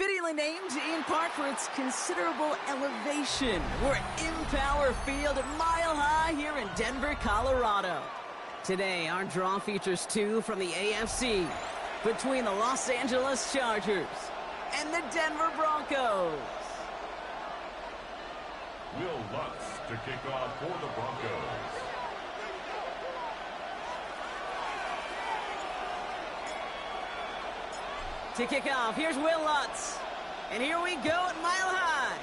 Fittingly named in part for its considerable elevation. We're at Empower Field at Mile High here in Denver, Colorado. Today, our draw features two from the AFC between the Los Angeles Chargers and the Denver Broncos. Will Lutz to kick off for the Broncos. To kick off, here's Will Lutz. And here we go at Mile High.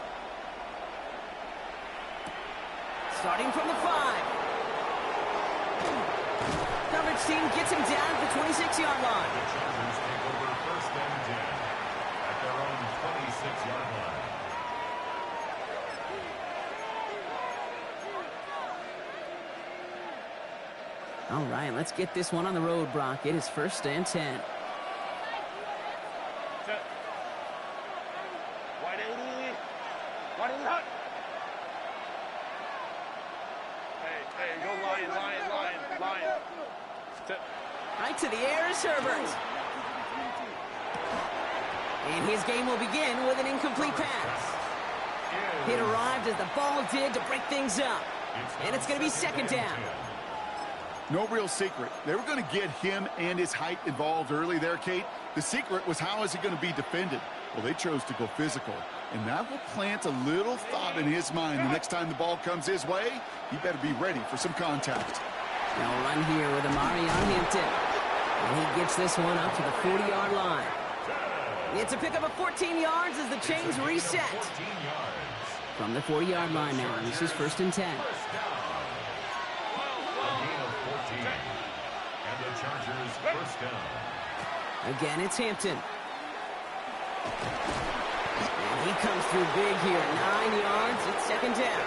Starting from the 5. Coverage team gets him down at the 26-yard line. The Chargers take over first and 10 at their own 26-yard line. All right, let's get this one on the road, Brock. It is first and 10. Right to the air is Herbert. And his game will begin with an incomplete pass. It arrived as the ball did to break things up. And it's going to be second down. No real secret. They were going to get him and his height involved early there, Kate. The secret was, how is he going to be defended? Well, they chose to go physical. And that will plant a little thought in his mind. The next time the ball comes his way, he better be ready for some contact. They'll run here with Amari on Hampton. And he gets this one up to the 40-yard line. It's a pickup of 14 yards as the chains reset. From the 40-yard line now, this is first and 10. And the Chargers first down. Again, it's Hampton. And he comes through big here. 9 yards. It's second down.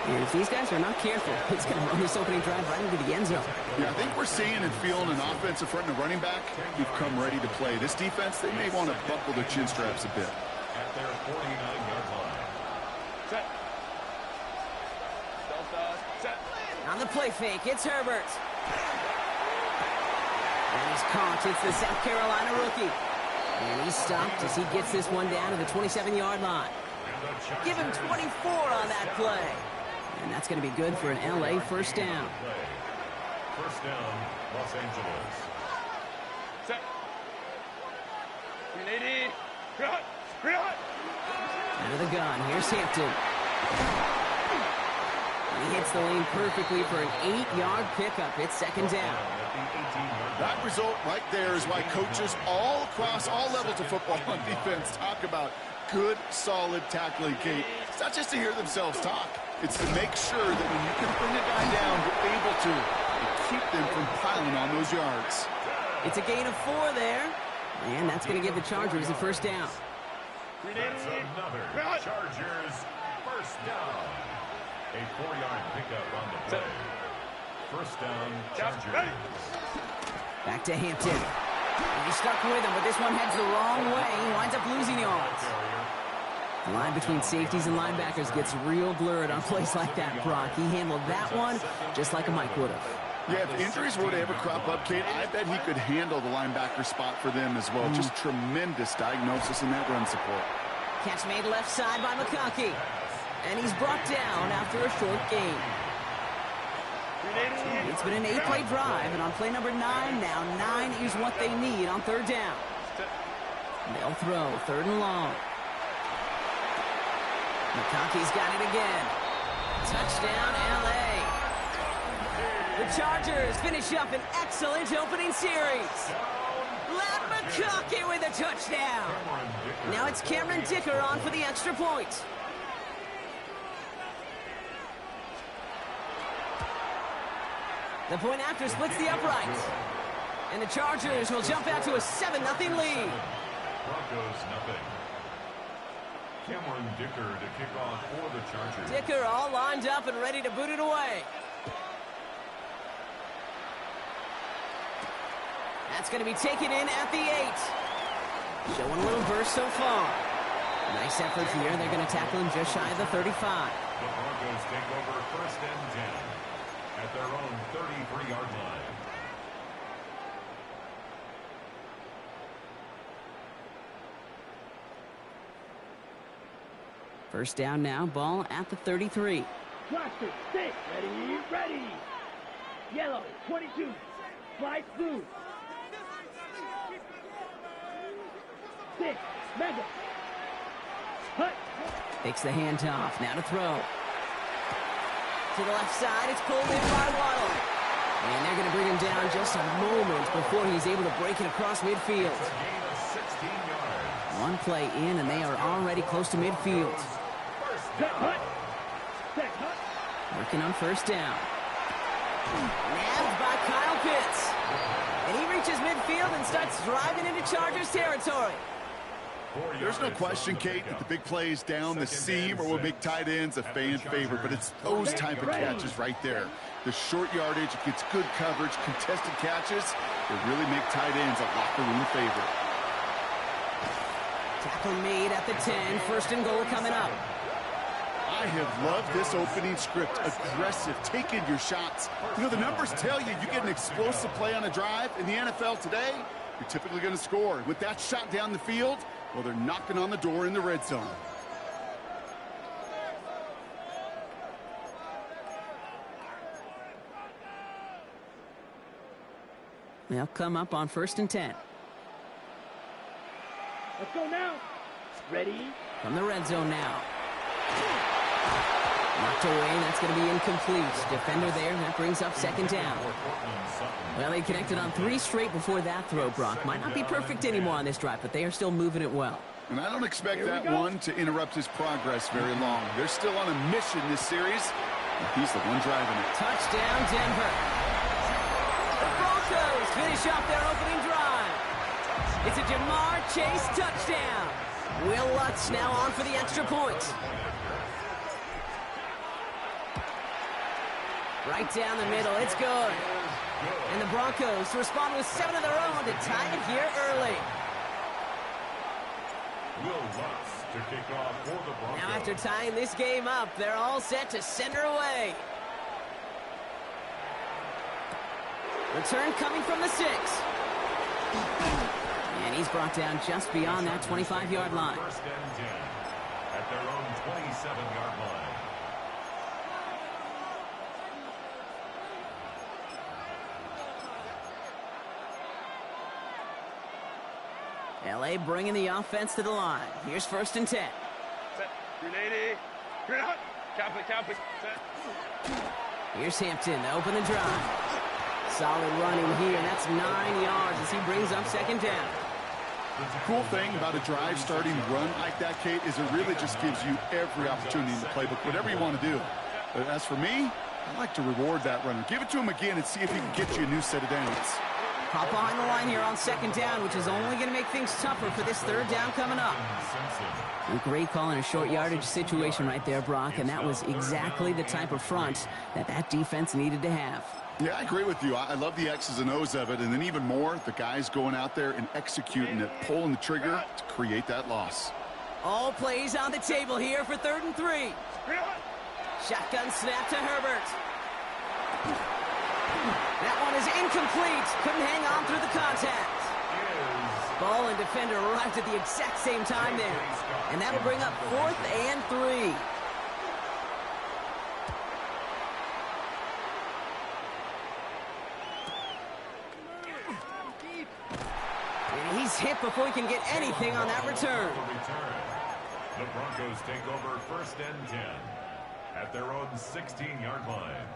And if these guys are not careful, it's going to run this opening drive right into the end zone. Yeah, I think we're seeing and feeling an offensive front and a running back who've come ready to play. This defense, they may want to buckle their chin straps a bit. At their 49-yard line. Set. Set. On the play fake, it's Herbert. And he's caught. It's the South Carolina rookie. And he's stopped as he gets this one down to the 27-yard line. Give him 24 on that play. And that's going to be good for an LA first down. First down, Los Angeles. Set. 380. Cut. Out of the gun, here's Hampton. He hits the lane perfectly for an 8-yard pickup. It's second down. That result right there is why coaches all across all levels of football on defense talk about good, solid tackling, Kate. It's not just to hear themselves talk. It's to make sure that when you can bring a guy down, you're able to keep them from piling on those yards. It's a gain of 4 there. And that's going to give the Chargers a first down. That's another Chargers first down. A 4-yard pickup on the play. First down, Chargers. Back to Hampton. And he's stuck with him, but this one heads the wrong way. He winds up losing yards. The line between safeties and linebackers gets real blurred on plays like that, Brock. He handled that one just like a Mike would have. Yeah, if injuries were to ever crop up, Kate, I bet he could handle the linebacker spot for them as well. Just tremendous diagnosis in that run support. Catch made left side by McConkey. And he's brought down after a short gain. It's been an 8-play drive, and on play number 9 now, 9 is what they need on third down. They'll throw, third and long. McConkey's got it again. Touchdown, LA. The Chargers finish up an excellent opening series. Lat McConkey with a touchdown. Now it's Cameron Dicker on for the extra point. The point after splits the uprights. And the Chargers will jump out to a 7-0 lead. Broncos nothing. Cameron Dicker to kick off for the Chargers. Dicker all lined up and ready to boot it away. That's going to be taken in at the 8. Showing a little burst so far. Nice effort here. They're going to tackle him just shy of the 35. The Broncos take over first and 10 at their own 33-yard line. First down now, ball at the 33. Roster, stick, ready, ready. Yellow, 22, flight blue. Stick, mega. Hut. Takes the handoff, now to throw. To the left side, it's pulled in by Waddle. And they're going to bring him down just a moment before he's able to break it across midfield. One play in, and they are already close to midfield. Working on first down. Nabbed by Kyle Pitts. And he reaches midfield and starts driving into Chargers territory. There's no question, Kate, that the big plays down the seam or will make tight ends a fan favorite, but it's those type of catches right there. The short yardage, it gets good coverage, contested catches, they really make tight ends a locker room favorite. Tackle made at the 10, first and goal coming up. I have loved this opening script. Aggressive, taking your shots. You know, the numbers tell you you get an explosive play on a drive. In the NFL today, you're typically going to score. With that shot down the field, well, they're knocking on the door in the red zone. They'll come up on first and 10. Let's go now. Ready. From the red zone now. Knocked away, that's going to be incomplete. Defender there, that brings up second down. Well, they connected on 3 straight before that throw, Brock. Might not be perfect anymore on this drive, but they are still moving it well. And I don't expect that one to interrupt his progress very long. They're still on a mission this series, and he's the one driving it. Touchdown, Denver. The Broncos finish off their opening drive. It's a Jamar Chase touchdown. Will Lutz now on for the extra point. Right down the middle, it's good. And the Broncos respond with 7 of their own to tie it here early. Will Lutz to kick off for the Broncos. Now after tying this game up, they're all set to send her away. Return coming from the 6. And he's brought down just beyond that 25-yard line. First and 10 at their own 27-yard line. LA bringing the offense to the line. Here's first and 10. Set. Grenade. Grenade. Cap it. Set. Here's Hampton to open the drive. Solid running here, and that's 9 yards as he brings up second down. The cool thing about a drive starting run like that, Kate, is it really just gives you every opportunity in the playbook, whatever you want to do. But as for me, I like to reward that runner. Give it to him again and see if he can get you a new set of downs. Hop behind the line here on second down, which is only going to make things tougher for this third down coming up. A great call in a short yardage situation right there, Brock, and that was exactly the type of front that defense needed to have. Yeah, I agree with you. I love the X's and O's of it, and then even more, the guys going out there and executing it, pulling the trigger to create that loss. All plays on the table here for 3rd and 3. Shotgun snap to Herbert. That one is incomplete. Couldn't hang on through the contact. Ball and defender arrived at the exact same time there. And that'll bring up 4th and 3. And he's hit before he can get anything on that return. The Broncos take over first and 10 at their own 16-yard line.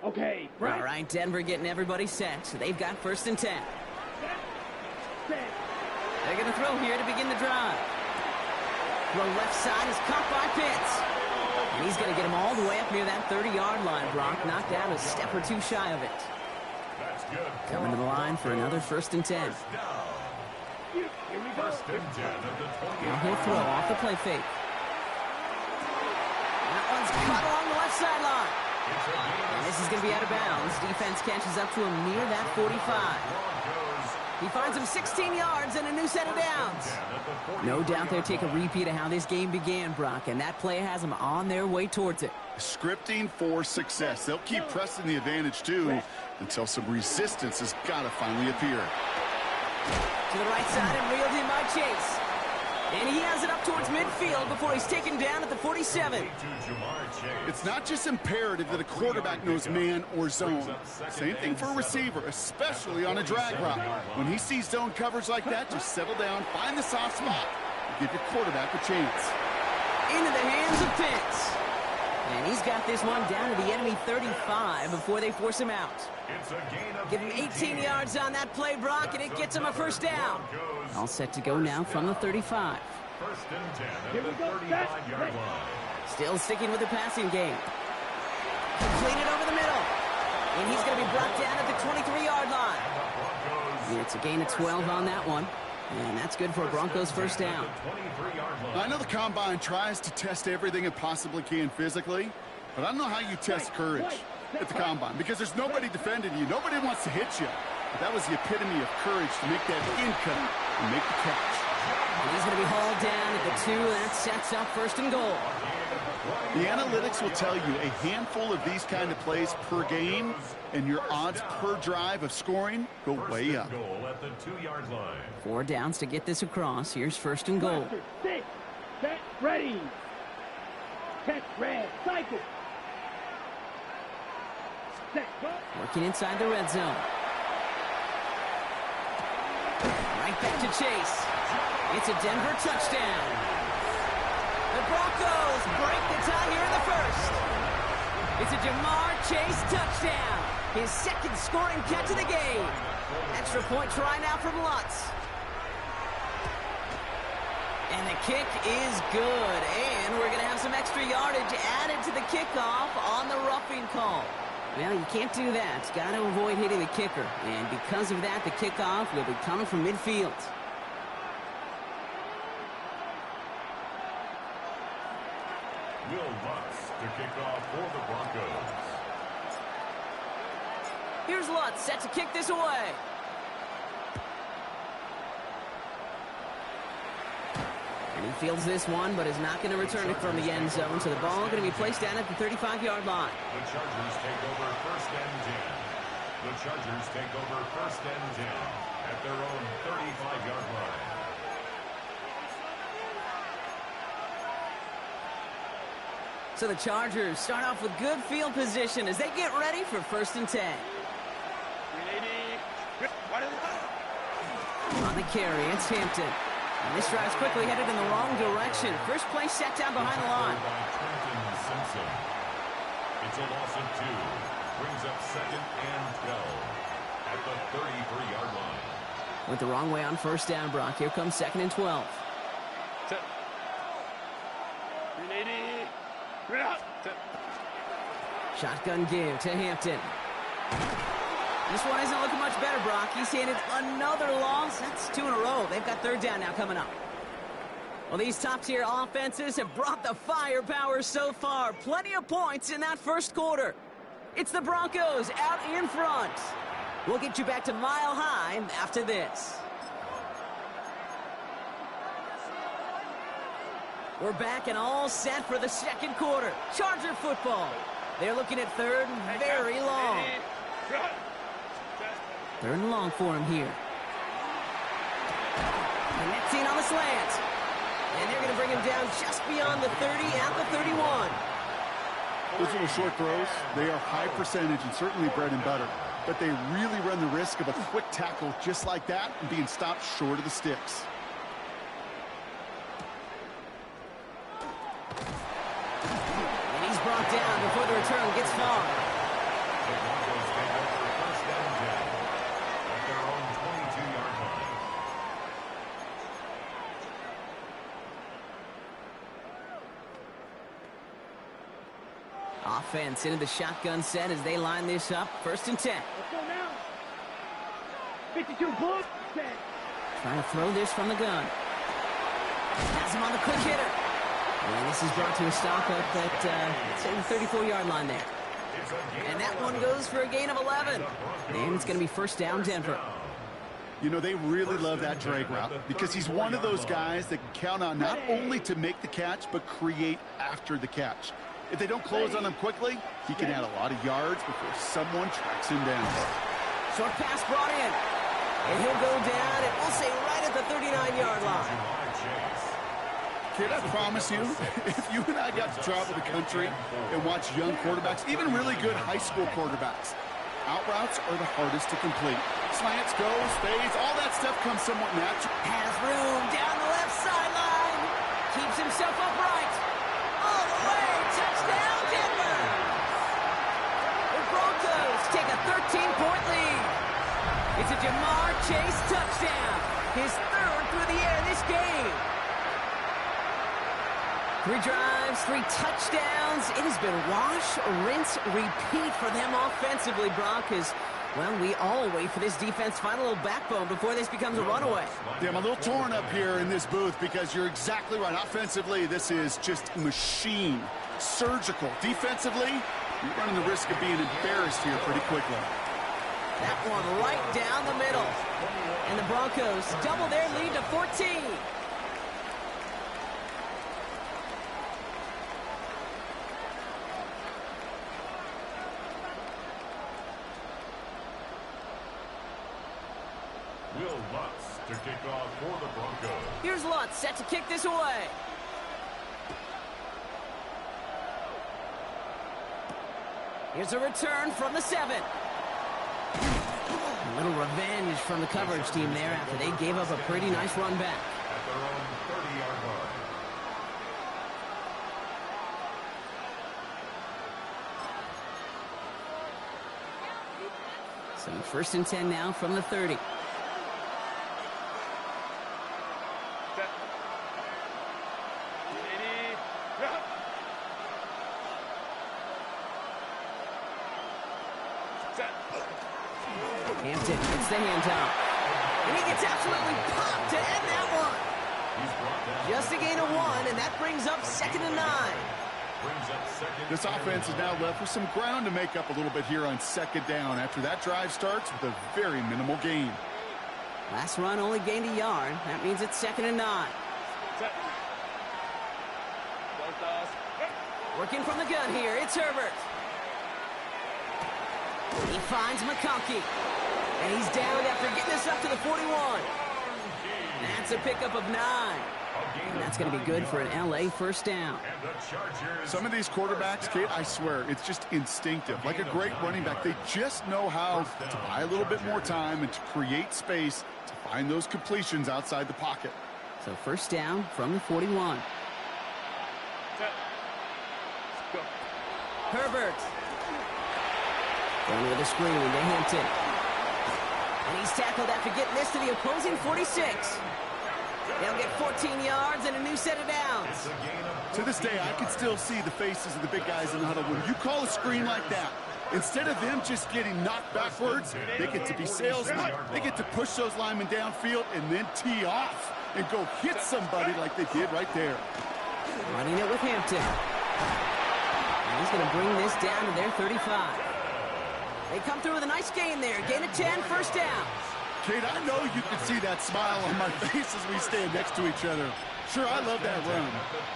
Okay. All right, Denver getting everybody set. So they've got first and 10. Set. They're going to throw here to begin the drive. Throw left side is caught by Pitts. And he's going to get him all the way up near that 30-yard line, Brock. Knocked down a step or two shy of it. That's good. Coming to the line for another first and 10. Here we go. First and 10 of the 20. Now he'll throw off the play fake. That one's cut along the left sideline. And this is going to be out of bounds. Defense catches up to him near that 45. Broncos He finds him 16 yards and a new set of downs. No doubt they'll take a repeat of how this game began, Brock, and that play has them on their way towards it. Scripting for success. They'll keep pressing the advantage, too, until some resistance has got to finally appear. To the right side and reeled in by Chase. And he has it up towards midfield before he's taken down at the 47. It's not just imperative that a quarterback knows man or zone. Same thing for a receiver, especially on a drag route. When he sees zone coverage like that, just settle down, find the soft spot, and give your quarterback a chance. Into the hands of Pitts. And he's got this one down to the enemy 35 before they force him out. Give him 18 yards on that play, Brock, and it gets him a first down. All set to go now from the 35. First and 10 at the 35-yard line. Still sticking with the passing game. Complete it over the middle. And he's going to be brought down at the 23-yard line. And it's a gain of 12 on that one. And that's good for a Broncos first down. I know the Combine tries to test everything it possibly can physically, but I don't know how you test courage at the Combine because there's nobody defending you. Nobody wants to hit you. But that was the epitome of courage to make that in cut and make the catch. And he's going to be hauled down at the 2. That sets up first and goal. The analytics will tell you a handful of these kind of plays per game, and your odds per drive of scoring go way up. At the 2-yard line. 4 downs to get this across. Here's first and goal. 6. Set. Ready. Catch red. Cycle. Set. Go. Working inside the red zone. Right back to Chase. It's a Denver touchdown. The Broncos break the tie here in the first. It's a Jamar Chase touchdown. His second scoring catch of the game. Extra point try now from Lutz. And the kick is good. And we're going to have some extra yardage added to the kickoff on the roughing call. Well, you can't do that. Got to avoid hitting the kicker. And because of that, the kickoff will be coming from midfield. Will Lutz to kick off for the Broncos. Here's Lutz set to kick this away. And he fields this one, but is not going to return it from the end zone. So the ball going to be placed down at the 35-yard line. The Chargers take over first and 10. The Chargers take over first and 10 at their own 35-yard line. So the Chargers start off with good field position as they get ready for first and 10. On the carry, it's Hampton. And this drive's quickly headed in the wrong direction. First play set down behind the line. It's a loss of 2. Brings up second and 12 at the 33-yard line. Went the wrong way on first down, Brock. Here comes second and 12. Set. 380. Bring it out. Set. Shotgun give to Hampton. This one isn't looking much better, Brock. He's handed another loss. That's 2 in a row. They've got third down now coming up. Well, these top-tier offenses have brought the firepower so far. Plenty of points in that first quarter. It's the Broncos out in front. We'll get you back to Mile High after this. We're back and all set for the second quarter. Charger football. They're looking at third and very long. Third and long for him here. The net scene on the slant. And they're going to bring him down just beyond the 30 at the 31. Those little short throws, they are high percentage and certainly bread and butter. But they really run the risk of a quick tackle just like that and being stopped short of the sticks. And he's brought down before the return gets far. The Broncos take over first and 10 at their own 22-yard line. Offense into the shotgun set as they line this up. First and 10. Let's go now. 52 block. Set. Trying to throw this from the gun. Has him on the quick hitter. And this is brought to a stop up at, say, the 34-yard line there. And that one goes for a gain of 11. And it's going to be first down, Denver. You know, they really love that drag route because he's one of those guys that can count on not only to make the catch, but create after the catch. If they don't close on him quickly, he can add a lot of yards before someone tracks him down. Short pass brought in. And he'll go down, and we'll say right at the 39-yard line. Kid, I promise you, if you and I got to travel the country and watch young quarterbacks, even really good high school quarterbacks, out routes are the hardest to complete. Slants, goes, fades, all that stuff comes somewhat natural. Has room down the left sideline. Keeps himself upright. All the way, touchdown, Denver. The Broncos take a 13-point lead. It's a Jamar Chase touchdown. His third through the air this game. 3 drives, 3 touchdowns. It has been wash, rinse, repeat for them offensively, Brock, as, well, we all wait for this defense to find a little backbone before this becomes a runaway. Yeah, I'm a little torn up here in this booth because you're exactly right. Offensively, this is just machine. Surgical. Defensively, you're running the risk of being embarrassed here pretty quickly. That one right down the middle. And the Broncos double their lead to 14. Will Lutz to kick off for the Broncos. Here's Lutz set to kick this away. Here's a return from the 7. A little revenge from the coverage team there after they gave up a pretty nice run back. At their own 30-yard line. So 1st and 10 now from the 30. Hampton gets the handoff. And he gets absolutely popped to end that one. Just a gain of 1, and that brings up 2nd and 9. This offense is now left with some ground to make up a little bit here on 2nd down after that drive starts with a very minimal gain. Last run only gained a yard. That means it's 2nd and 9. Working from the gun here, it's Herbert. He finds McConkey. And he's down after getting this up to the 41. That's a pickup of 9. And that's going to be good for an LA 1st down. Some of these quarterbacks, Kate, I swear, it's just instinctive. Like a great running back, they just know how to buy a little bit more time and to create space to find those completions outside the pocket. So 1st down from the 41. Herbert. Going with a screen to Hampton. And he's tackled after getting this to the opposing 46. They'll get 14 yards and a new set of downs. To this day, I can still see the faces of the big guys in the huddle. When you call a screen like that, instead of them just getting knocked backwards, they get to be salesmen. They get to push those linemen downfield and then tee off and go hit somebody like they did right there. Running it with Hampton. And he's going to bring this down to their 35. They come through with a nice gain there. Gain of 10, 1st down. Kate, I know you can see that smile on my face as we stand next to each other. Sure, I love that run.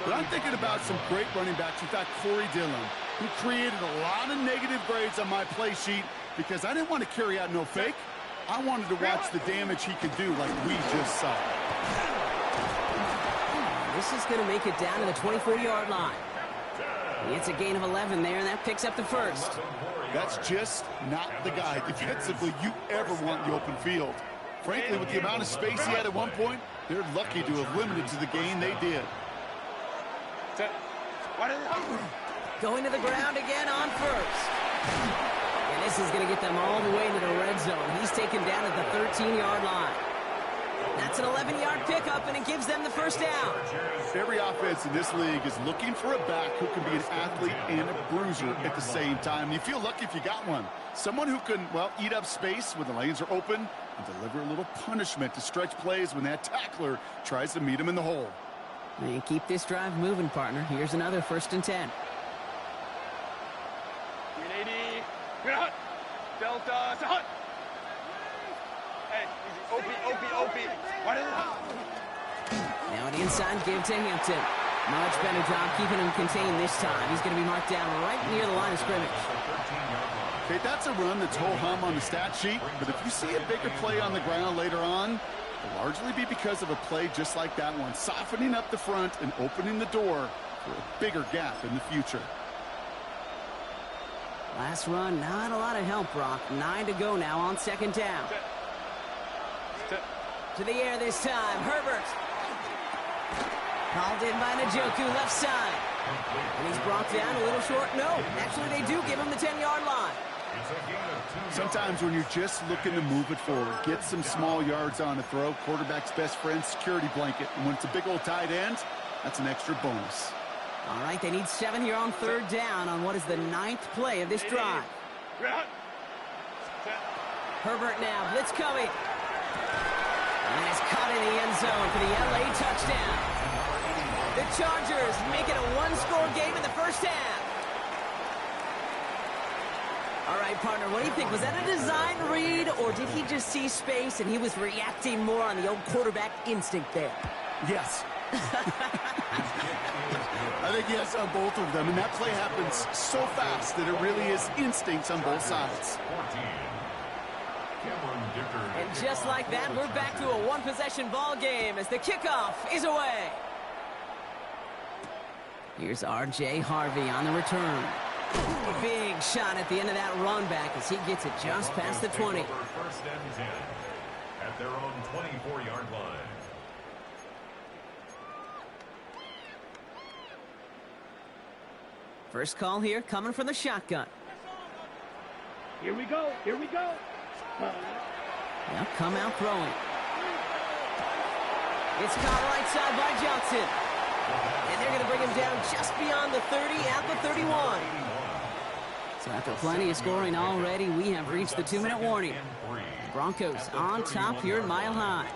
But I'm thinking about some great running backs. In fact, Corey Dillon, who created a lot of negative grades on my play sheet because I didn't want to carry out no fake. I wanted to watch the damage he could do like we just saw. This is going to make it down to the 24-yard line. It's a gain of 11 there, and that picks up the 1st. That's just not the guy defensively you ever want in the open field. Frankly, with the amount of space he had at one point, they're lucky to have limited to the gain they did. Going to the ground again on 1st. And this is going to get them all the way into the red zone. He's taken down at the 13-yard line. That's an 11-yard pickup, and it gives them the 1st down. Every offense in this league is looking for a back who can be an athlete and a bruiser at the same time. You feel lucky if you got one. Someone who can, well, eat up space when the lanes are open and deliver a little punishment to stretch plays when that tackler tries to meet him in the hole. And keep this drive moving, partner. Here's another 1st and 10. 380. Delta. Hey, easy. Opie. Why didn't Now an inside give to Hampton. Much better job keeping him contained this time. He's going to be marked down right near the line of scrimmage. Okay, that's a run that's ho-hum on the stat sheet, but if you see a bigger play on the ground later on, it'll largely be because of a play just like that one, softening up the front and opening the door for a bigger gap in the future. Last run, not a lot of help, Brock. 9 to go now on second down. To the air this time, Herbert. Called in by Njoku, left side. And he's brought down a little short. No, actually they do give him the 10-yard line. Sometimes when you're just looking to move it forward, get some small yards on a throw, quarterback's best friend, security blanket. And when it's a big old tight end, that's an extra bonus. All right, they need 7 here on third down on what is the 9th play of this drive. Herbert now, blitz coming. And it's caught in the end zone for the LA touchdown. The Chargers make it a one-score game in the first half. All right, partner, what do you think? Was that a design read, or did he just see space and he was reacting more on the old quarterback instinct there? Yes. I think yes on both of them, and that play happens so fast that it really is instincts on both sides. And just like that, we're back to a one-possession ball game as the kickoff is away. Here's R.J. Harvey on the return. Big shot at the end of that run back as he gets it just past the 20. First and 10 at their own 24-yard line. First call here coming from the shotgun. Here we go. Now come out throwing. It's caught right side by Johnson. And they're going to bring him down just beyond the 30 at the 31. So after plenty of scoring already, we have reached the 2-minute warning. The Broncos on top here at Mile High.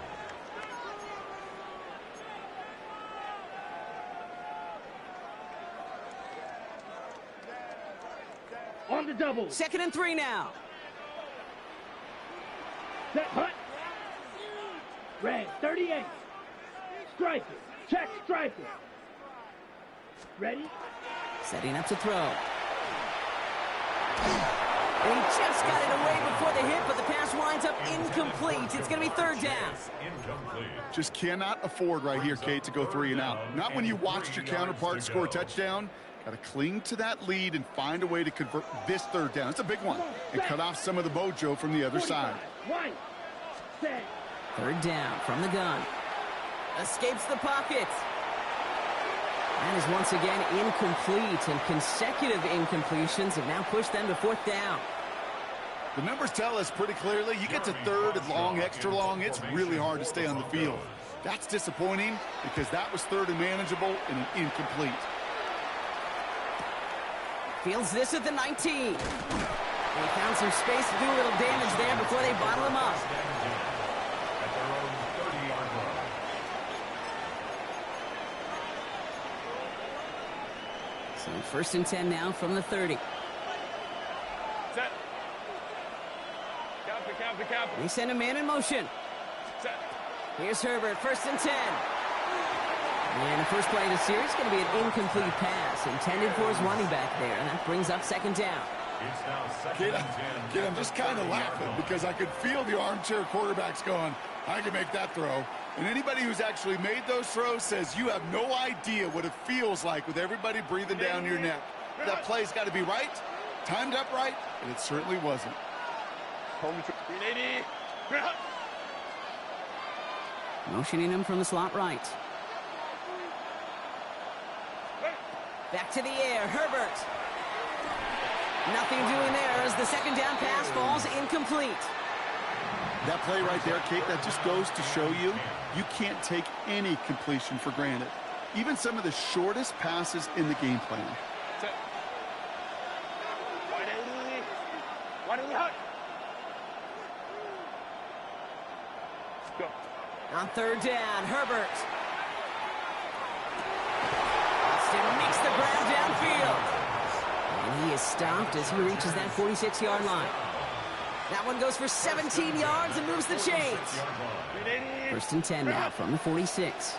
On the double. 2nd and 3 now. Set hut. Red 38. Striker. Check striker. Ready? Setting up to throw. And he just got it away before the hit, but the pass winds up incomplete. It's going to be third down. Just cannot afford right here, Kate, to go 3 and out. Not when you watched your counterpart score a touchdown. Got to cling to that lead and find a way to convert this third down. It's a big one. And cut off some of the mojo from the other side. Third down from the gun. Escapes the pocket. That is once again incomplete, and consecutive incompletions have now pushed them to 4th down. The numbers tell us pretty clearly, you get to 3rd and long, extra long, it's really hard to stay on the field. That's disappointing because that was 3rd and manageable and an incomplete. Fields this at the 19. They found some space to do a little damage there before they bottle him up. So 1st and 10 now from the 30. Set. Cap. They send a man in motion. Set. Here's Herbert, 1st and 10. And the first play of the series is going to be an incomplete pass intended for his running back there, and that brings up 2nd down. Kid, I'm just kind of laughing because I could feel the armchair quarterbacks going, I can make that throw. And anybody who's actually made those throws says you have no idea what it feels like with everybody breathing down your neck. That play's got to be right, timed up right, and it certainly wasn't. Motioning him from the slot right. Back to the air, Herbert. Nothing doing there as the 2nd down pass falls incomplete. That play right there, Kate, that just goes to show you, you can't take any completion for granted. Even some of the shortest passes in the game plan. Go. On 3rd down, Herbert. Austin makes the grab downfield. And he is stopped as he reaches that 46-yard line. That one goes for 17 yards and moves the chains. 1st and 10 now from the 46.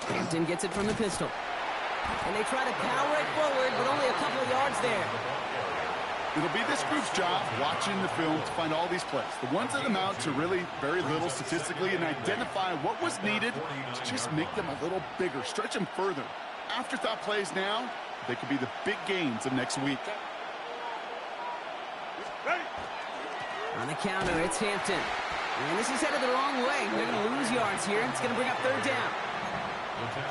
Hampton gets it from the pistol. And they try to power it forward, but only a couple of yards there. It'll be this group's job watching the film to find all these plays. The ones that amount to really very little statistically and identify what was needed to just make them a little bigger, stretch them further. Afterthought plays now, they could be the big gains of next week. On the counter, it's Hampton. And this is headed the wrong way. They're going to lose yards here. It's going to bring up 3rd down.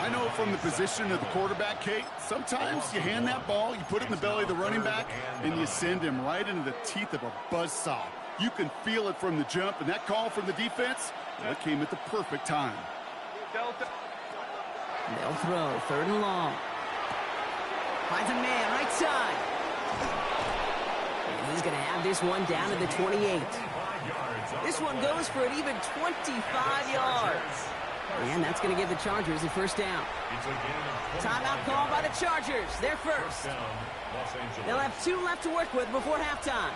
I know from the position of the quarterback, Kate, sometimes you hand that ball, you put it in the belly of the running back, and you send him right into the teeth of a buzzsaw. You can feel it from the jump, and that call from the defense, well, it came at the perfect time. They'll throw 3rd and long. Finds a man right side. And he's going to have this one down to the 28. This one goes for an even 25 yards. And that's going to give the Chargers a 1st down. Timeout called by the Chargers. They're first. They'll have 2 left to work with before halftime.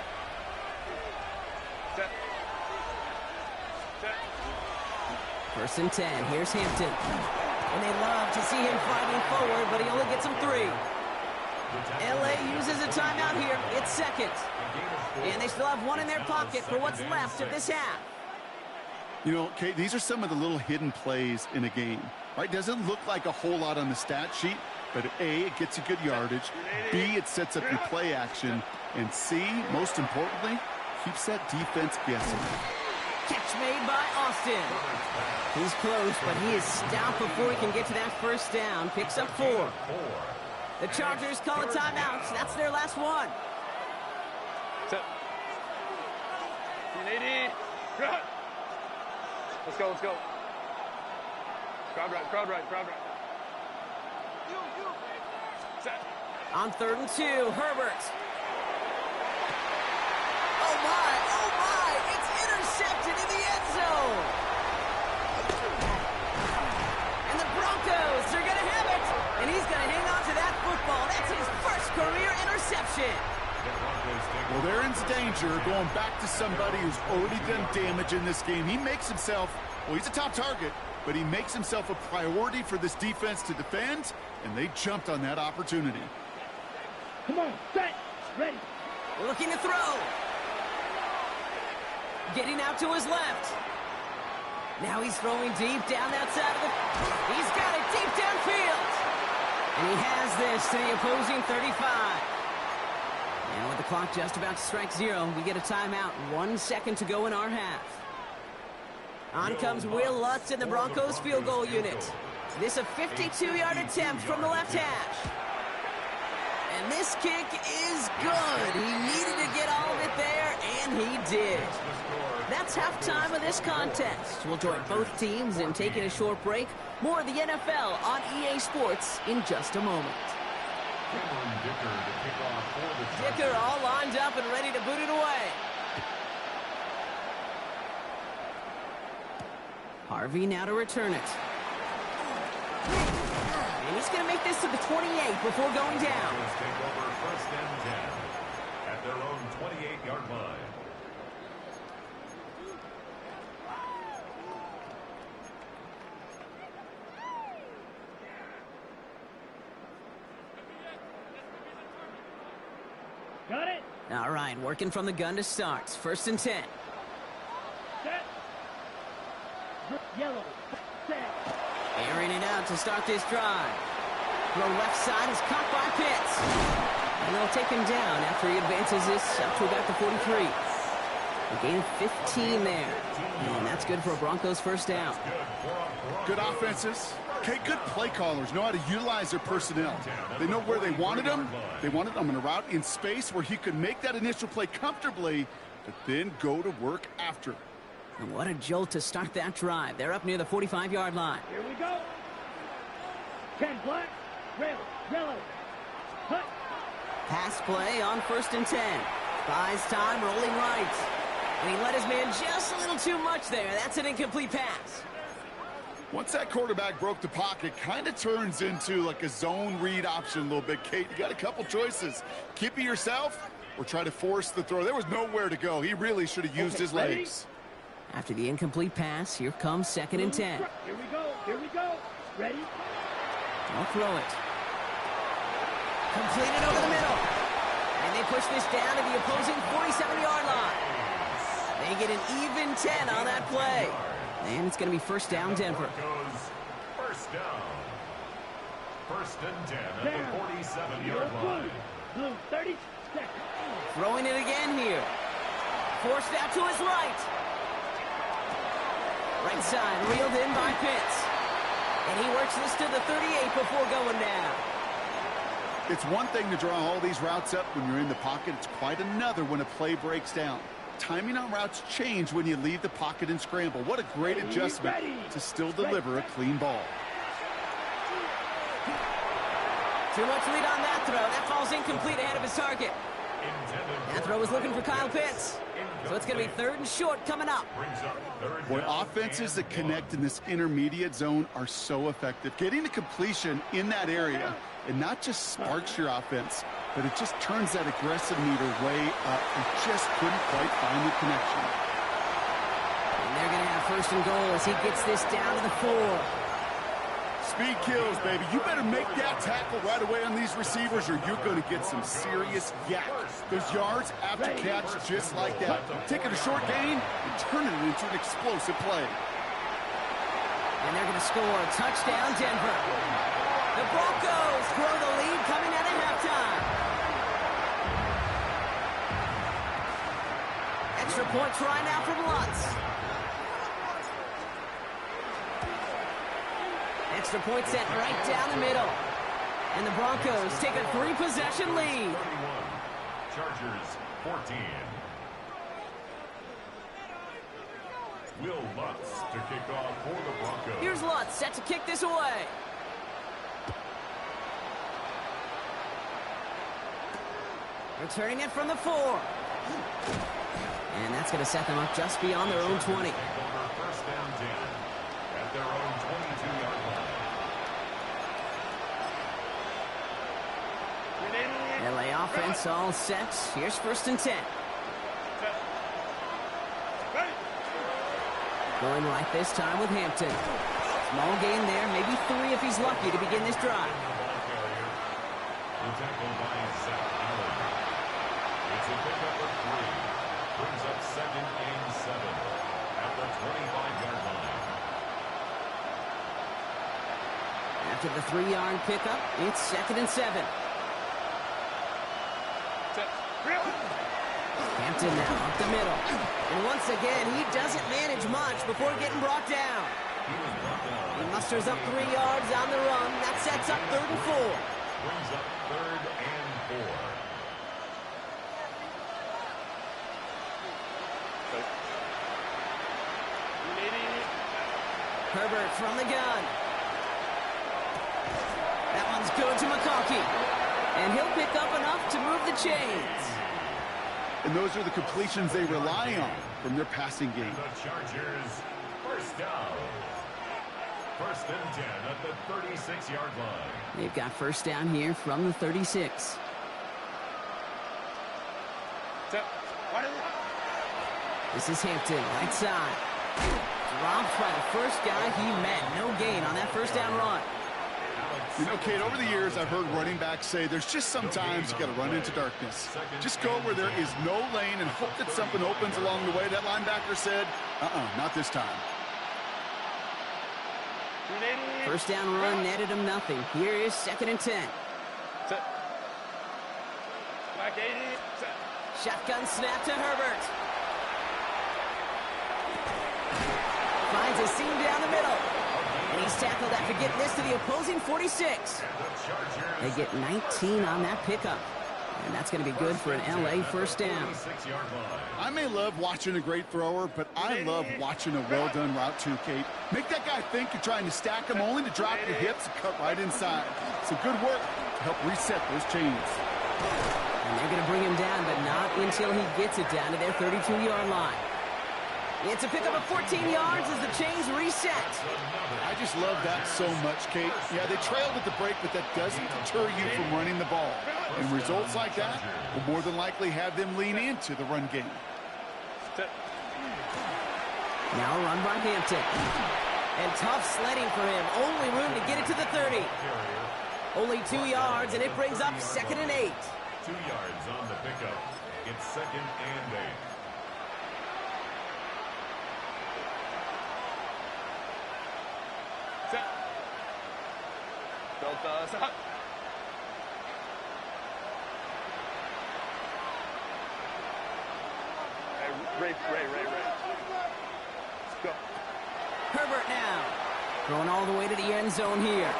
First and 10. Here's Hampton. And they love to see him fighting forward, but he only gets them 3. LA uses a timeout here. It's 2nd. And they still have 1 in their pocket for what's left of this half. You know, Kate, these are some of the little hidden plays in a game, right? Doesn't look like a whole lot on the stat sheet, but A, it gets you good yardage, B, it sets up your play action, and C, most importantly, keeps that defense guessing. Catch made by Austin. He's close, but he is stopped before he can get to that 1st down. Picks up 4. The Chargers call a timeout. That's their last one. Let's go, let's go. Crowd right, crowd right, crowd right. Set. On 3rd and 2, Herbert. Oh my, it's intercepted in the end zone. And the Broncos are going to have it. And he's going to hang on to that football. That's his 1st career interception. Well, they're in danger going back to somebody who's already done damage in this game. He makes himself, well, he's a top target, but he makes himself a priority for this defense to defend, and they jumped on that opportunity. Come on, set, ready. Looking to throw. Getting out to his left. Now he's throwing deep down that side of the... He's got it deep downfield. And he has this to the opposing 35. And with the clock just about to strike 0, we get a timeout. 1 second to go in our half. On comes Will Lutz in the Broncos field goal unit. This a 52-yard attempt from the left hash. And this kick is good. He needed to get all of it there, and he did. That's halftime of this contest. We'll join both teams in taking a short break. More of the NFL on EA Sports in just a moment. Dicker all lined up and ready to boot it away. Harvey now to return it. And he's going to make this to the 28 before going down. Take over 1st and 10 at their own 28-yard line. Got it. All right, working from the gun to start. 1st and 10. Set. Yellow. Set. Airing it out to start this drive. Throw left side is caught by Pitts. And they'll take him down after he advances this up to about the 43. A gain of 15 there. And that's good for a Broncos 1st down. Good offenses. Okay, good play callers know how to utilize their personnel. They know where they wanted them. They wanted them in a route in space where he could make that initial play comfortably, but then go to work after. And what a jolt to start that drive. They're up near the 45-yard line. Here we go. 10 black, red, yellow. Hut. Pass play on 1st and 10. Buys time, rolling right. And he let his man just a little too much there. That's an incomplete pass. Once that quarterback broke the pocket, kind of turns into like a zone read option a little bit. Kate, you got a couple choices. Keep it yourself or try to force the throw. There was nowhere to go. He really should have used his legs. After the incomplete pass, here comes 2nd and 10. Here we go. Here we go. Ready? I'll throw it. Completed over the middle. And they push this down to the opposing 47-yard line. They get an even 10 on that play. And it's going to be first down, Denver. First down. First and 10 at the 47-yard line. Blue, 30 seconds. Throwing it again here. Forced out to his right. Right side, reeled in by Pitts. And he works this to the 38 before going down. It's one thing to draw all these routes up when you're in the pocket. It's quite another when a play breaks down. Timing on routes change when you leave the pocket and scramble. What a great adjustment to still deliver a clean ball. Too much lead on that throw. That falls incomplete ahead of his target. That throw was looking for Kyle Pitts. So it's going to be 3rd and short coming up. Boy, offenses that connect in this intermediate zone are so effective. Getting the completion in that area, it not just sparks your offense, but it just turns that aggressive meter way up. And just couldn't quite find the connection. And they're going to have 1st and goal as he gets this down to the 4. Speed kills, baby. You better make that tackle right away on these receivers or you're going to get some serious yak. Those yards after catch just like that. Taking a short gain and turning it into an explosive play. And they're going to score. Touchdown, Denver. The Broncos grow the lead coming out of halftime. Extra point try now from Lutz. Extra point set right down the middle. And the Broncos take a 3-possession lead. 31. Chargers 14. Will Lutz to kick off for the Broncos. Here's Lutz set to kick this away. Returning it from the 4. And that's going to set them up just beyond their own 20. First down 10 at their own 22-yard line. LA offense all set. Here's 1st and 10. Going right this time with Hampton. Small gain there, maybe 3 if he's lucky to begin this drive. The tackle by Zach Allen. It's a pickup of 3. Brings up 2nd and 7 at the 25-yard line. After the 3-yard pickup, it's 2nd and 7. Hampton now up the middle. And once again, he doesn't manage much before getting brought down. He musters up 3 yards on the run. That sets up 3rd and 4. Brings up 3rd and 4. Herbert from the gun. That one's good to McConkey. And he'll pick up enough to move the chains. And those are the completions they rely on from their passing game. The Chargers, first down. 1st and 10 at the 36-yard line. They've got 1st down here from the 36. This is Hampton, right side. Dropped by the first guy he met. No gain on that 1st down run. You know, Kate, over the years, I've heard running backs say there's just sometimes you got to run into darkness. Just go where there is no lane and hope that something opens along the way. That linebacker said, not this time. 1st down run netted him nothing. Here is 2nd and 10. Shotgun snap to Herbert. Finds a seam down the middle. And he's tackled after getting this to the opposing 46. They get 19 on that pickup. And that's going to be good for an LA 1st down. I may love watching a great thrower, but I love watching a well-done route too, Kate. Make that guy think you're trying to stack him only to drop your hips and cut right inside. Some good work to help reset those chains. And they're going to bring him down, but not until he gets it down to their 32-yard line. It's a pickup of 14 yards as the chains reset. I just love that so much, Kate. Yeah, they trailed at the break, but that doesn't deter you from running the ball. And results like that will more than likely have them lean into the run game. Now a run by Hampton. And tough sledding for him. Only room to get it to the 30. Only 2 yards, and it brings up 2nd and 8. 2 yards on the pickup. It's 2nd and 8. Set. Delta set. Ray. Let's go. Herbert now. Throwing all the way to the end zone here.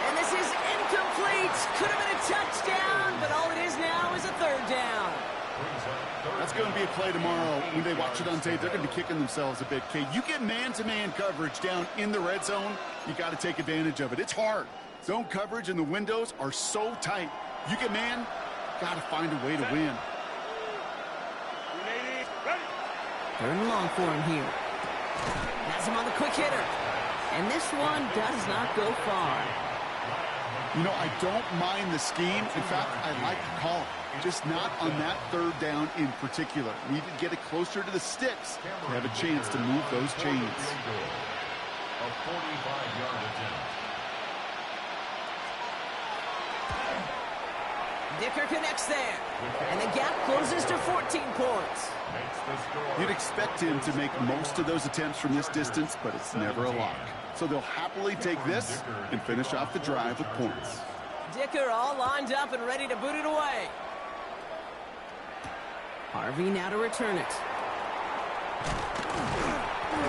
And this is incomplete. Could have been a touchdown, but all it is now is a 3rd down. That's going to be a play tomorrow. When they watch it on tape, they're going to be kicking themselves a bit, Kate. You get man-to-man coverage down in the red zone, you got to take advantage of it. It's hard. Zone coverage and the windows are so tight. You get man, got to find a way to win. 3rd and long for him here. Has him on the quick hitter. And this one does not go far. You know, I don't mind the scheme. In fact, I like the call. Just not on that 3rd down in particular. Need to get it closer to the sticks to have a chance to move those chains. A 45-yard attempt. Dicker connects there. And the gap closes to 14 points. You'd expect him to make most of those attempts from this distance, but it's never a lock. So they'll happily take this and finish off the drive with points. Dicker all lined up and ready to boot it away. Harvey now to return it.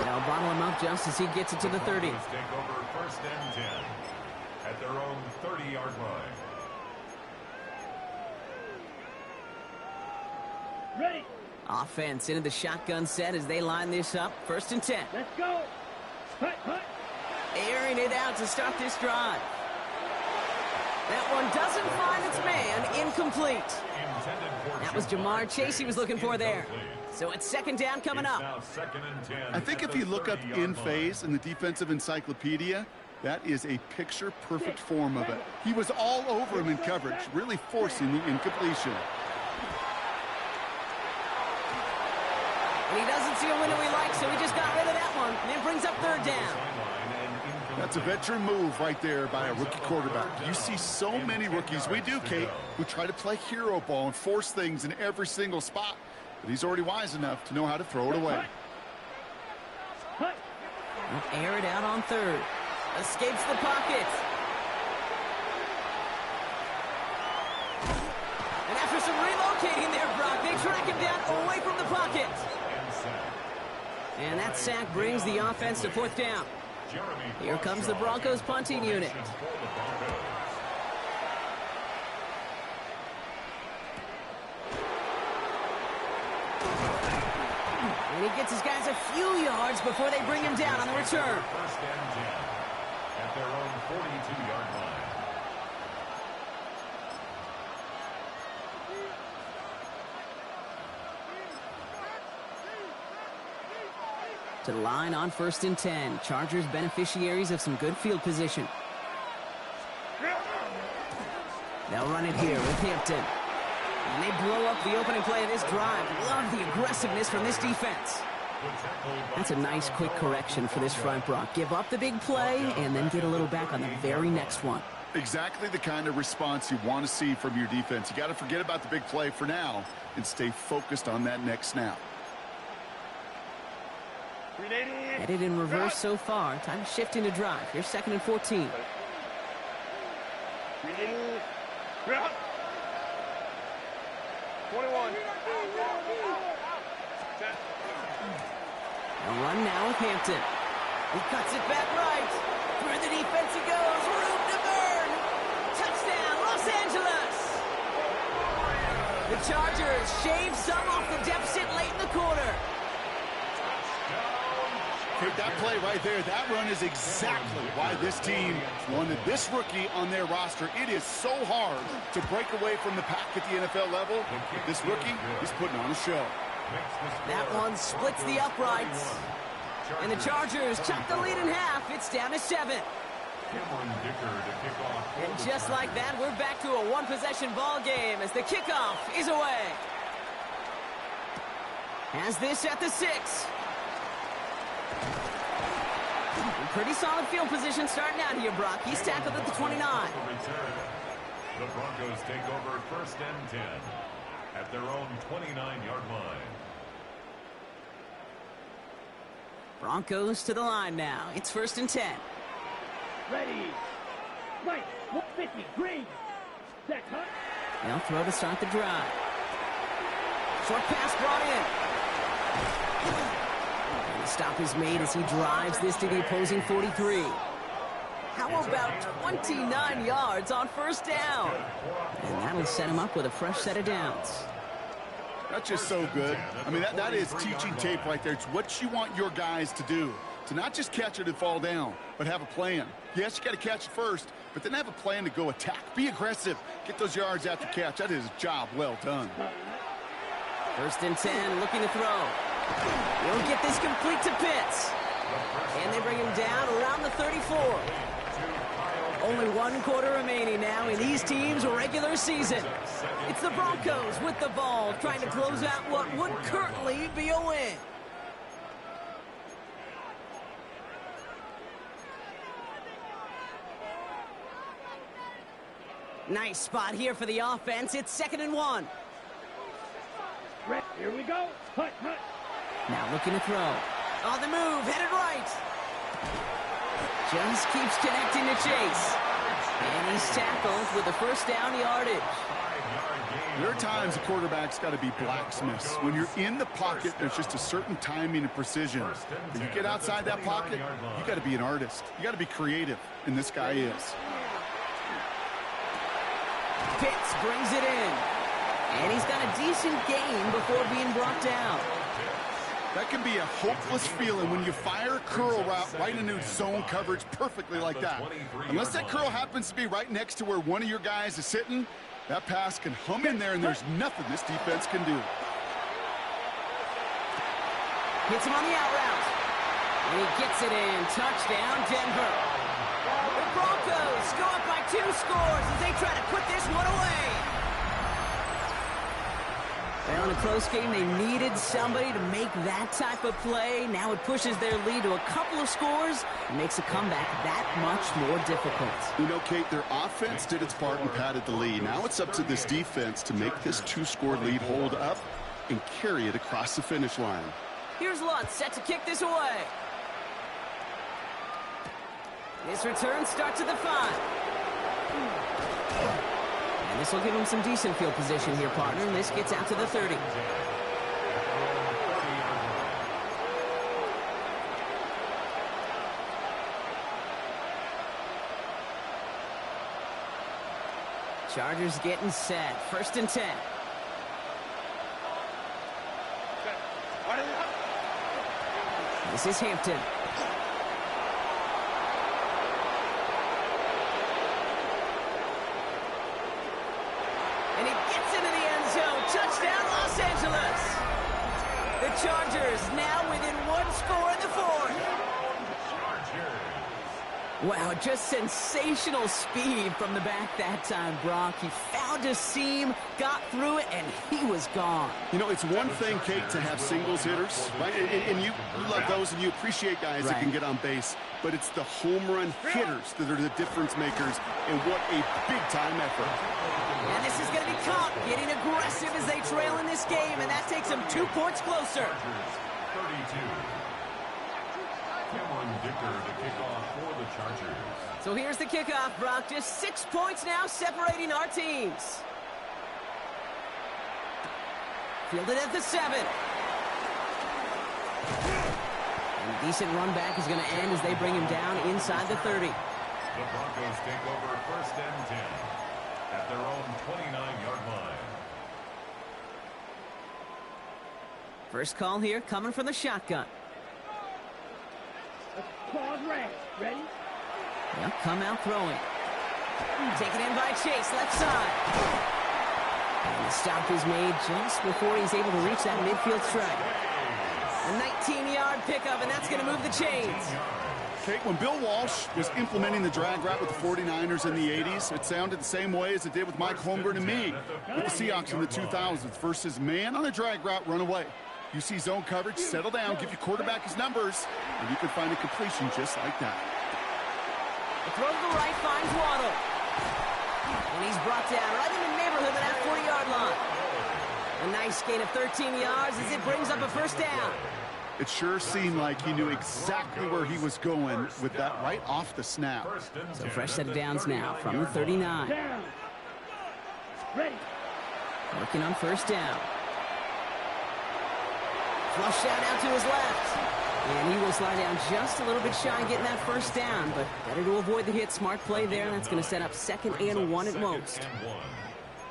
They'll bottle him up just as he gets it to the 30. Take over 1st and 10 at their own 30-yard line. Ready. Offense into the shotgun set as they line this up. 1st and 10. Let's go. Hut. Airing it out to start this drive. That one doesn't find its man. Incomplete. That was Jamar Chase he was looking for there. So it's 2nd down coming up. I think if you look up in phase in the defensive encyclopedia, that is a picture-perfect form of it. He was all over him in coverage, really forcing the incompletion. And he doesn't see a window he likes, so he just got rid of that one. And it brings up 3rd down. That's a veteran move right there by a rookie quarterback. You see so many rookies, we do, Kate, who try to play hero ball and force things in every single spot. But he's already wise enough to know how to throw it away. Air it out on 3rd. Escapes the pocket. And after some relocating there, Brock, they track him down away from the pocket. And that sack brings the offense to 4th down. Here comes the Broncos punting unit. And he gets his guys a few yards before they bring him down on the return. 1st and 10 at their own 42-yard line. To the line on 1st and 10. Chargers beneficiaries of some good field position. They'll run it here with Hampton. And they blow up the opening play of this drive. Love the aggressiveness from this defense. That's a nice quick correction for this front, Brock. Give up the big play and then get a little back on the very next one. Exactly the kind of response you want to see from your defense. You got to forget about the big play for now and stay focused on that next snap. Headed in reverse so far. Time to shift into drive. Here's 2nd and 14. Yeah. 21. A run now with Hampton. He cuts it back right. Through the defense he goes. Room to burn. Touchdown, Los Angeles. The Chargers shave some off the deficit late in the quarter. Take that play right there. That run is exactly why this team wanted this rookie on their roster. It is so hard to break away from the pack at the NFL level. But this rookie is putting on a show. That one splits the uprights. And the Chargers chop the lead in half. It's down to 7. And just like that, we're back to a one-possession ball game as the kickoff is away. Has this at the 6. Pretty solid field position starting out here, Brock. He's tackled at the 29. The Broncos take over 1st and 10 at their own 29-yard line. Broncos to the line now. It's 1st and 10. Ready. Right. 150. Green. Set. Hut. They'll throw to start the drive. Short pass brought in. And the stop is made as he drives this to the opposing 43. How about 29 yards on 1st down? And that'll set him up with a fresh set of downs. That's just so good. I mean, that is teaching tape right there. It's what you want your guys to do. To not just catch it and fall down, but have a plan. Yes, you got to catch it first, but then have a plan to go attack. Be aggressive. Get those yards after catch. That is a job well done. 1st and 10, looking to throw. He'll get this complete to Pitts. And they bring him down around the 34. Only 1 quarter remaining now in these teams' regular season. It's the Broncos with the ball, trying to close out what would currently be a win. Nice spot here for the offense. It's 2nd and 1. Here we go. Hut, hut. Now looking to throw. On the move, headed right. Just keeps connecting to Chase. And he's tackled with the 1st down yardage. There are times a quarterback's got to be blacksmiths. When you're in the pocket, there's just a certain timing and precision. When you get outside that pocket, you got to be an artist. You got to be creative, and this guy is. Pitts brings it in. And he's got a decent gain before being brought down. That can be a hopeless feeling when you fire a curl route right into zone coverage perfectly like that. Unless that curl happens to be right next to where one of your guys is sitting, that pass can hum in there, and there's nothing this defense can do. Hits him on the out route. And he gets it in. Touchdown, Denver. The Broncos go up by 2 scores as they try to put this one away. Well, in a close game, they needed somebody to make that type of play. Now it pushes their lead to a couple of scores and makes a comeback that much more difficult. You know, Kate, their offense did its part and padded the lead. Now it's up to this defense to make this 2-score lead hold up and carry it across the finish line. Here's Lutz set to kick this away. This return starts at the 5. And this will give him some decent field position here, partner. And this gets out to the 30. Chargers getting set. 1st and 10. This is Hampton. And he gets into the end zone. Touchdown, Los Angeles. The Chargers now within 1 score in the 4th. Wow, just sensational speed from the back that time, Brock. He found a seam, got through it, and he was gone. You know, it's one thing, Kate, to have singles hitters, right? And you love those, and you appreciate guys that can get on base. But it's the home run hitters that are the difference makers, and what a big-time effort. And this is going to be caught, getting aggressive as they trail in this game, and that takes them 2 points closer. 32. Cameron Dicker to kick off for the Chargers. So here's the kickoff, Brock. Just 6 points now separating our teams. Fielded at the 7. And a decent run back is going to end as they bring him down inside the 30. The Broncos take over 1st and 10 at their own 29-yard line. First call here coming from the shotgun. Claws red. Ready? They'll come out throwing. Taken in by Chase, left side. And the stop is made just before he's able to reach that midfield strike. A 19-yard pickup, and that's going to move the chains. Kate, when Bill Walsh was implementing the drag route with the 49ers in the 80s, it sounded the same way as it did with Mike Holmgren and me with the Seahawks in the 2000s. Versus man on a drag route, run away. You see zone coverage, settle down, give your quarterback his numbers, and you can find a completion just like that. The throw to the right finds Waddle. And he's brought down right in the neighborhood of that 40-yard line. A nice gain of 13 yards as it brings up a first down. It sure seemed like he knew exactly where he was going with that right off the snap. So fresh set of downs now from the 39. Down. Ready. Working on first down. Flush out to his left. And he will slide down just a little bit shy of getting that first down, but better to avoid the hit. Smart play there, and that's going to set up 2nd and 1 at most.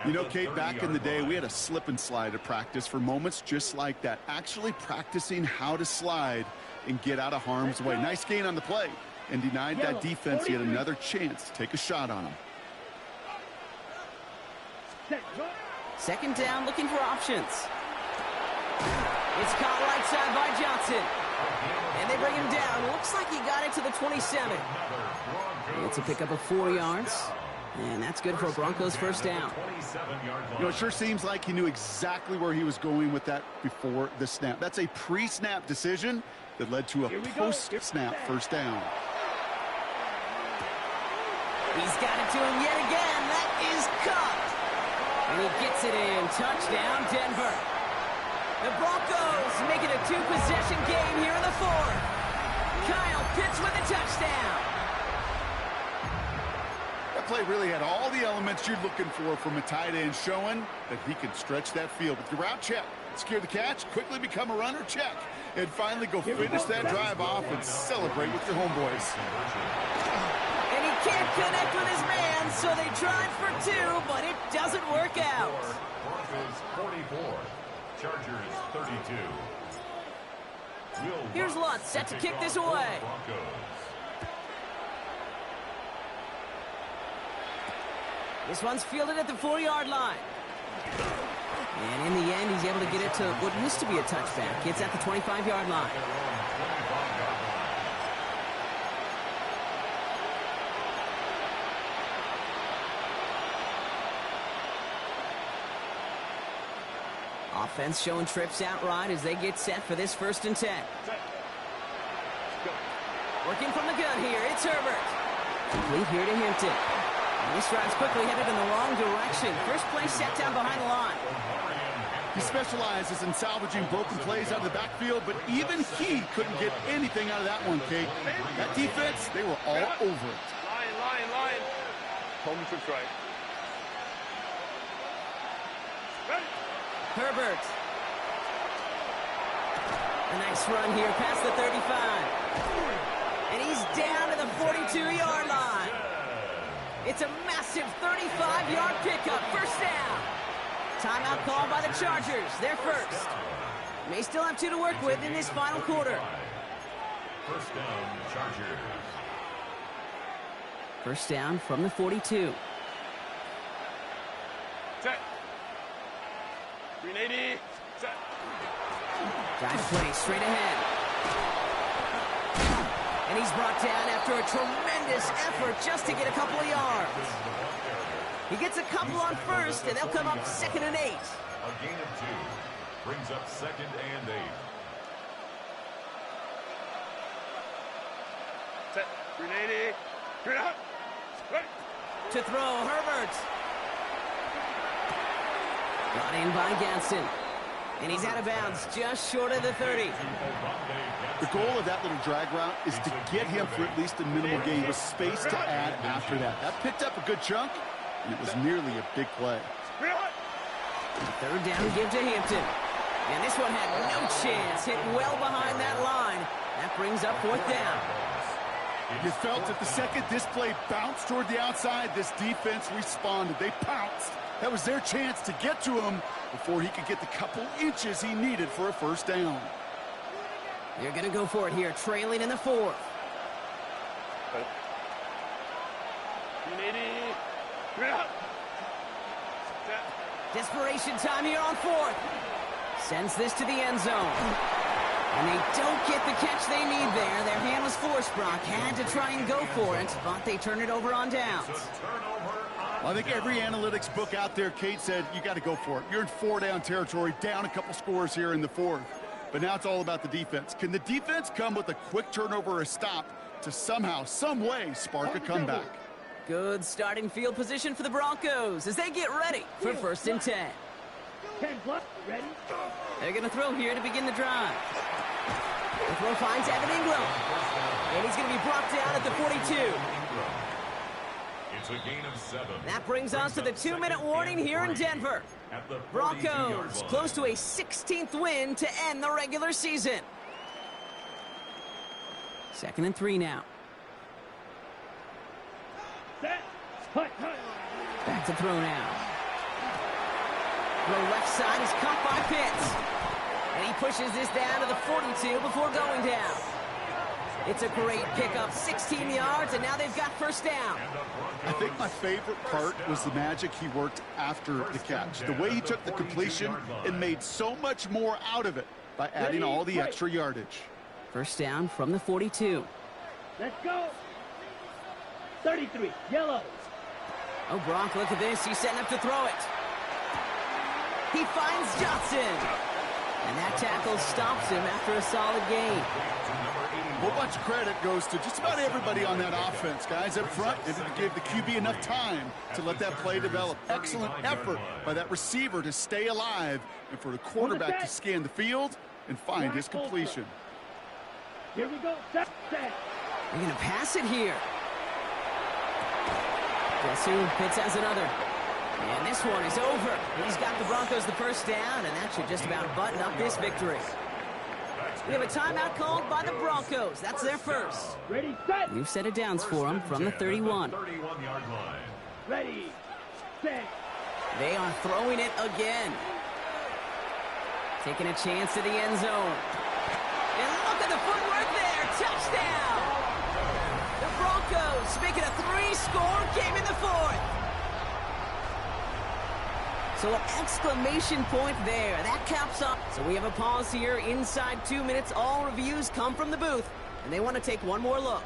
You know, Kate, back in the day, we had a slip and slide at practice for moments just like that. Actually practicing how to slide and get out of harm's way. Nice gain on the play, and denied that defense yet another chance to take a shot on him. Second down, looking for options. It's caught right side by Johnson. And they bring him down. Looks like he got it to the 27. It's a pickup of 4 yards. And that's good for a Broncos first down. You know, it sure seems like he knew exactly where he was going with that before the snap. That's a pre-snap decision that led to a post-snap first down. He's got it to him yet again. That is caught. And he gets it in. Touchdown, Denver. The Broncos make it a 2-possession game here in the 4th. Kyle Pitts with a touchdown. That play really had all the elements you're looking for from a tight end, showing that he can stretch that field with the route check, secure the catch, quickly become a runner check, and finally go finish that drive off and celebrate with your homeboys. And he can't connect with his man, so they tried for 2, but it doesn't work out. Broncos 44, Chargers 32. Here's Lutz set to kick this away. This one's fielded at the 4-yard line. And in the end, he's able to get it to what used to be a touchback. It's at the 25-yard line. Offense showing trips out right as they get set for this 1st and 10. Working from the gun here, it's Herbert. Complete here to Hampton. And this drive's quickly headed in the wrong direction. First play set down behind the line. He specializes in salvaging broken plays out of the backfield, but even he couldn't get anything out of that one, Kate. That defense, they were all over it. Line. Home trips right. Ready. Herbert. A nice run here past the 35. And he's down to the 42-yard line. It's a massive 35-yard pickup. First down. Timeout called by the Chargers. They're first. May still have 2 to work with in this final quarter. First down, Chargers. First down from the 42. Set. 380. Set. Drive play straight ahead. And he's brought down after a tremendous effort just to get a couple of yards. He gets a couple on first, and they'll come up 2nd and 8. A gain of 2 brings up 2nd and 8. Set. 380. Straight out. Right. To throw, Herbert. Brought in by Ganson. And he's out of bounds just short of the 30. The goal of that little drag route is to get him for at least a minimal gain with space to add after that. That picked up a good chunk, and it was nearly a big play. Third down give to Hampton. And this one had no chance. Hit well behind that line. That brings up 4th down. You felt that the second this play bounced toward the outside, this defense responded. They pounced. That was their chance to get to him before he could get the couple inches he needed for a first down. They're going to go for it here, trailing in the 4th. 380. Straight out. Set. Desperation time here on fourth. Sends this to the end zone. And they don't get the catch they need there. Their hand was forced, Brock. Had to try and go for it, but they turn it over on downs. Well, I think every analytics book out there, Kate, said you got to go for it. You're in 4-down territory, down a couple scores here in the fourth. But now it's all about the defense. Can the defense come with a quick turnover or a stop to somehow, some way, spark a comeback? Good starting field position for the Broncos as they get ready for 1st and 10. 10 plus, ready? They're going to throw here to begin the drive. The throw finds Evan Ingram. And he's going to be brought down at the 42. It's a gain of 7. That brings us to the 2-minute warning here in Denver. Broncos close to a 16th win to end the regular season. 2nd and 3 now. Set. Hut, hut. Back to throw now. The left side is caught by Pitts. And he pushes this down to the 42 before going down. It's a great pickup, 16 yards, and now they've got 1st down. I think my favorite part was the magic he worked after the catch. The way he took the completion and made so much more out of it by adding all the extra yardage. 1st down from the 42. Let's go. 33, yellow. Oh, Brock, look at this. He's setting up to throw it. He finds Johnson. And that tackle stops him after a solid gain. A whole bunch of credit goes to just about everybody on that offense. Guys up front, they gave the QB enough time to let that play develop. Excellent effort by that receiver to stay alive and for the quarterback to scan the field and find his completion. Here we go. Set. They're going to pass it here. Guess who? Pitts has another. And this one is over. He's got the Broncos the 1st down, and that should just about button up this victory. We have a timeout called by the Broncos. That's their first. Ready, set. We've set it downs for them from the 31. 31-yard line. Ready, set. They are throwing it again. Taking a chance to the end zone. And look at the footwork there. Touchdown. The Broncos make it a 3-score game in the 4th. So an exclamation point there. That caps up. So we have a pause here inside 2 minutes. All reviews come from the booth, and they want to take one more look.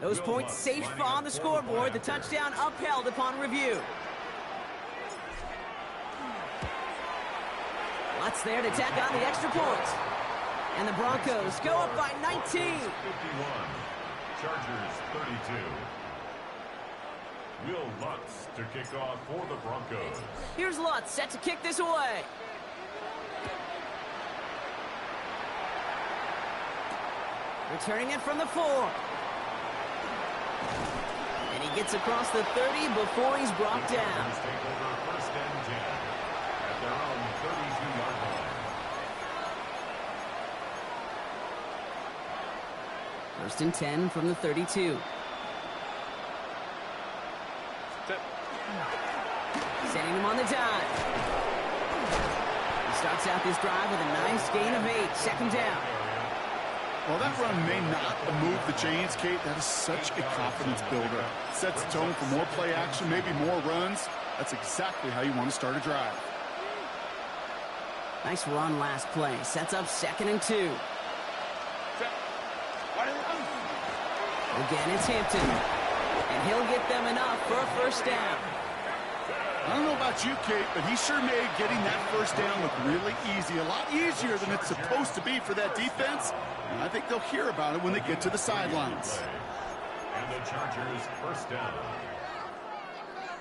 Those points safe on the scoreboard. The touchdown upheld upon review. Lutz there to tack on the extra point. And the Broncos go up by 19. 51. Chargers 32. Will Lutz to kick off for the Broncos. Here's Lutz set to kick this away. Returning it from the 4. And he gets across the 30 before he's brought down. Take over 1st and 10 at their own 32-yard line. 1st and 10 from the 32. Sending him on the dive. He starts out this drive with a nice gain of 8. 2nd down. Well, that run may not move the chains, Kate. That is such a confidence builder. Sets the tone for more play action, maybe more runs. That's exactly how you want to start a drive. Nice run last play. Sets up 2nd and 2. Again, it's Hampton. And he'll get them enough for a 1st down. I don't know about you, Kate, but he sure made getting that 1st down look really easy. A lot easier than it's supposed to be for that defense. And I think they'll hear about it when they get to the sidelines. And the Chargers 1st down.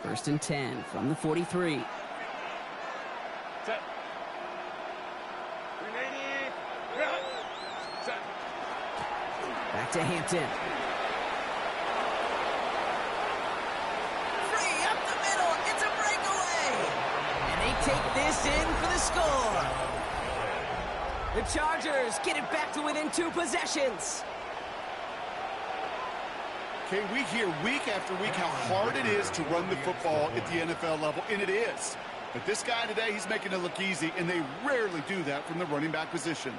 1st and 10 from the 43. Set. 380. Set. Back to Hampton. Free up the middle. It's a breakaway. And they take this in for the score. The Chargers get it back to within 2 possessions. Okay, we hear week after week how hard it is to run the football at the NFL level, and it is. But this guy today, he's making it look easy, and they rarely do that from the running back position.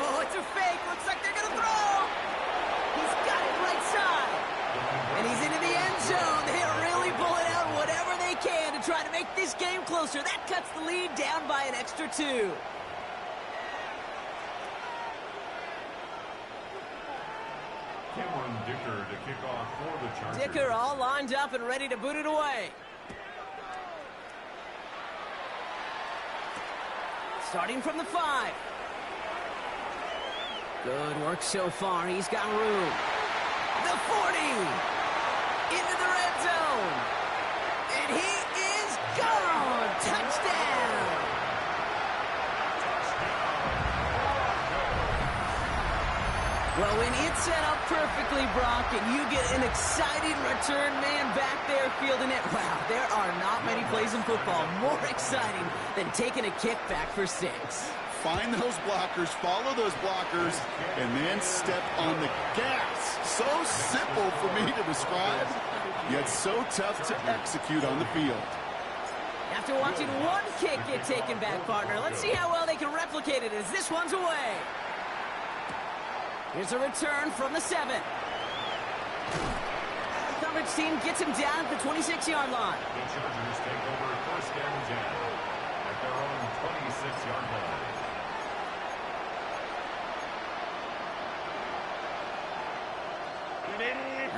Oh, it's a fake. Looks like they're going to throw. He's got it right side. And he's into the end zone. They're really pulling out whatever they can to try to make this game closer. That cuts the lead down by an extra 2. Cameron Dicker to kick off for the Chargers. Dicker all lined up and ready to boot it away. Starting from the 5. Good work so far. He's got room. The 40. Into the red zone. And he is gone. Touchdown. Well, when it's set up perfectly, Brock, and you get an exciting return man back there fielding it, wow, there are not many plays in football more exciting than taking a kick back for 6. Find those blockers, follow those blockers, and then step on the gas. So simple for me to describe, yet so tough to execute on the field. After watching one kick get taken back, partner, let's see how well they can replicate it as this one's away. Here's a return from the 7. The coverage team gets him down at the 26-yard line. The Chargers take over first and 10 at their own 26-yard line.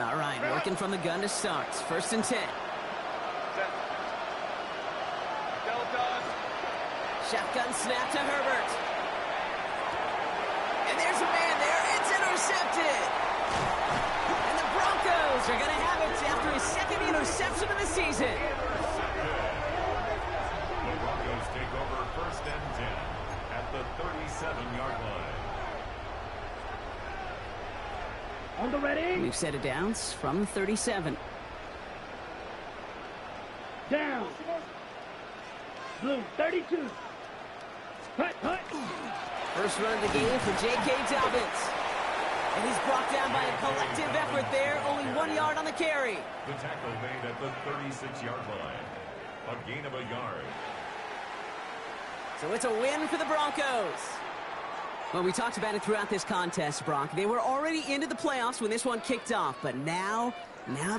All right, working from the gun to start. First and 10. Shotgun snap to Herbert. And there's a man there. It's intercepted. And the Broncos are going to have it after his second interception of the season. The Broncos take over first and 10 at the 37-yard line. On the ready. We've set it downs from 37. Down. Blue 32. Hut, hut. First run of the game for J.K. Dobbins. And he's brought down by a collective effort there. Only 1 yard on the carry. The tackle made at the 36-yard line. A gain of a yard. So it's a win for the Broncos. Well, we talked about it throughout this contest, Brock. They were already into the playoffs when this one kicked off. But now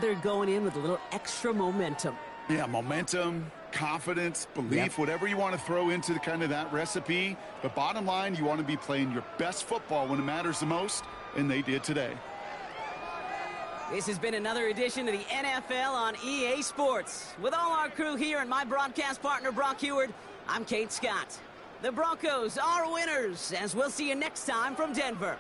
they're going in with a little extra momentum. Yeah, momentum, confidence, belief, whatever you want to throw into kind of that recipe. But bottom line, you want to be playing your best football when it matters the most, and they did today. This has been another edition of the NFL on EA Sports. With all our crew here and my broadcast partner, Brock Heward, I'm Kate Scott. The Broncos are winners, as we'll see you next time from Denver.